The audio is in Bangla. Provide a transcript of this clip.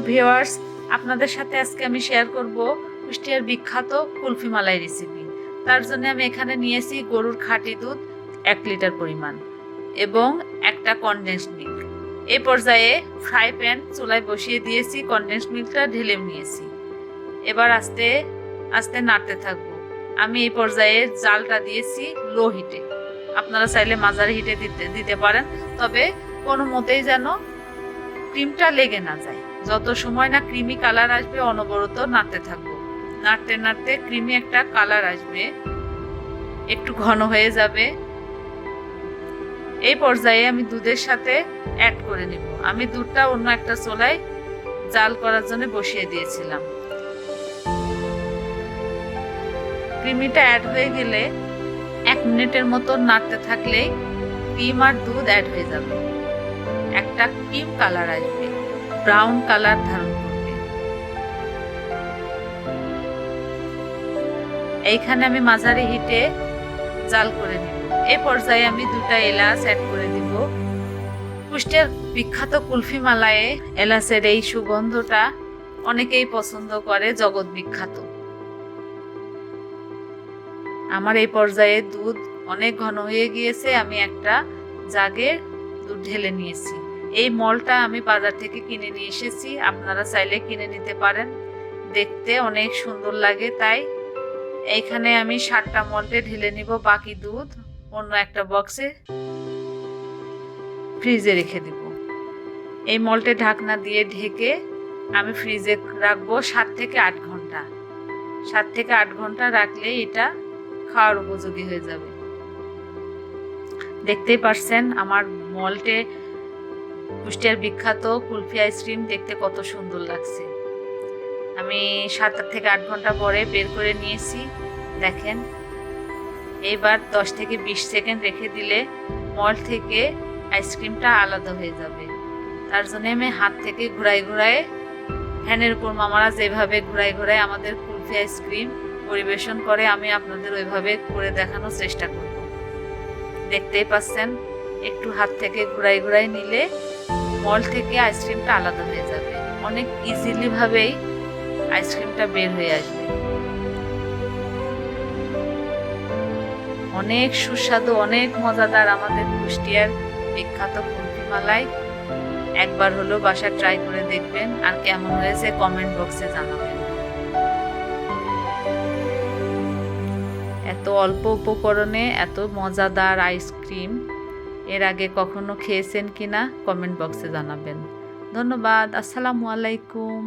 ভিউয়ার্স, আপনাদের সাথে আজকে আমি শেয়ার করব কুষ্টিয়ার বিখ্যাত কুলফি মালাই রেসিপি। তার জন্য আমি এখানে নিয়েছি গরুর খাঁটি দুধ 1 লিটার পরিমাণ এবং একটা কনডেন্সড মিল্ক। এই পর্যায়ে ফ্রাই প্যান চুলায় বসিয়ে দিয়েছি, কনডেন্সড মিল্কটা ঢেলে নিয়েছি। এবার আস্তে আস্তে নাড়তে থাকবো। আমি এই পর্যায়ে জালটা দিয়েছি লো হিটে, আপনারা চাইলে মাঝারি হিটে দিতে পারেন, তবে কোনো মতেই যেন ক্রিমটা লেগে না যায়। যত সময় না ক্রিমি কালার আসবে অনবরত নাড়তে থাকবো। নাড়তে নাড়তে ক্রিমি একটা কালার আসবে, একটু ঘন হয়ে যাবে। এই পর্যায়ে আমি দুধের সাথে অ্যাড করে নিব। আমি দুধটা অন্য একটা চুলায় জাল করার জন্য বসিয়ে দিয়েছিলাম। ক্রিমিটা অ্যাড হয়ে গেলে 1 মিনিটের মতো নাড়তে থাকলেই ক্রিম আর দুধ অ্যাড হয়ে যাবে। একটা ক্রিম কালার আসবে, ব্রাউন কালার ধারণ করবে। এইখানে আমি মাঝারি হিটে জাল করে নিব। এই পর্যায়ে আমি 2টা এলাচ অ্যাড করে দিব। কুষ্টিয়ার বিখ্যাত কুলফি মালায়ে এলাচের এই সুগন্ধটা অনেকেই পছন্দ করে, জগৎ বিখ্যাত। আমার এই পর্যায়ে দুধ অনেক ঘন হয়ে গিয়েছে, আমি একটা জাগে দুধ ঢেলে নিয়েছি। এই মলটা আমি বাজার থেকে কিনে নিয়ে এসেছি, আপনারা চাইলে কিনে নিতে পারেন, দেখতে অনেক সুন্দর লাগে। তাই এইখানে আমি 7টা মলটে ঢেলে নিব। বাকি দুধ অন্য একটা বক্সে ফ্রিজে রেখে দিব। এই মলটে ঢাকনা দিয়ে ঢেকে আমি ফ্রিজে রাখবো 7 থেকে 8 ঘন্টা। 7 থেকে 8 ঘন্টা রাখলে এটা খাওয়ার উপযোগী হয়ে যাবে। দেখতেই পারছেন আমার মলটে কুষ্টিয়ার বিখ্যাত কুলফি আইসক্রিম দেখতে কত সুন্দর লাগছে। আমি 7 থেকে 8 ঘন্টা পরে বের করে নিয়েছি, দেখেন। এবার 10 থেকে 20 সেকেন্ড রেখে দিলে মল থেকে আইসক্রিমটা আলাদা হয়ে যাবে। তার জন্য আমি হাত থেকে ঘুরাই ঘুরাই, ফ্যানের উপর মামারা যেভাবে ঘুরাই ঘুরাই আমাদের কুলফি আইসক্রিম পরিবেশন করে, আমি আপনাদের ওইভাবে করে দেখানোর চেষ্টা করব। দেখতেই পাচ্ছেন, একটু হাত থেকে ঘুরাই ঘুরাই নিলে মল থেকে আইসক্রিমটা আলাদা হয়ে যাবে। অনেক ইজিলি ভাবেই আইসক্রিমটা বের হয়ে আসবে। অনেক সুস্বাদু, অনেক মজাদার আমাদের কুষ্টিয়ার বিখ্যাত কুলফি মালাই। একবার হলো বাসা ট্রাই করে দেখবেন, আর কেমন হয়েছে কমেন্ট বক্সে জানাবেন। এত অল্প উপকরণে এত মজাদার আইসক্রিম এর আগে কখনো খেয়েছেন কিনা কমেন্ট বক্সে জানাবেন। ধন্যবাদ। আসসালামু আলাইকুম।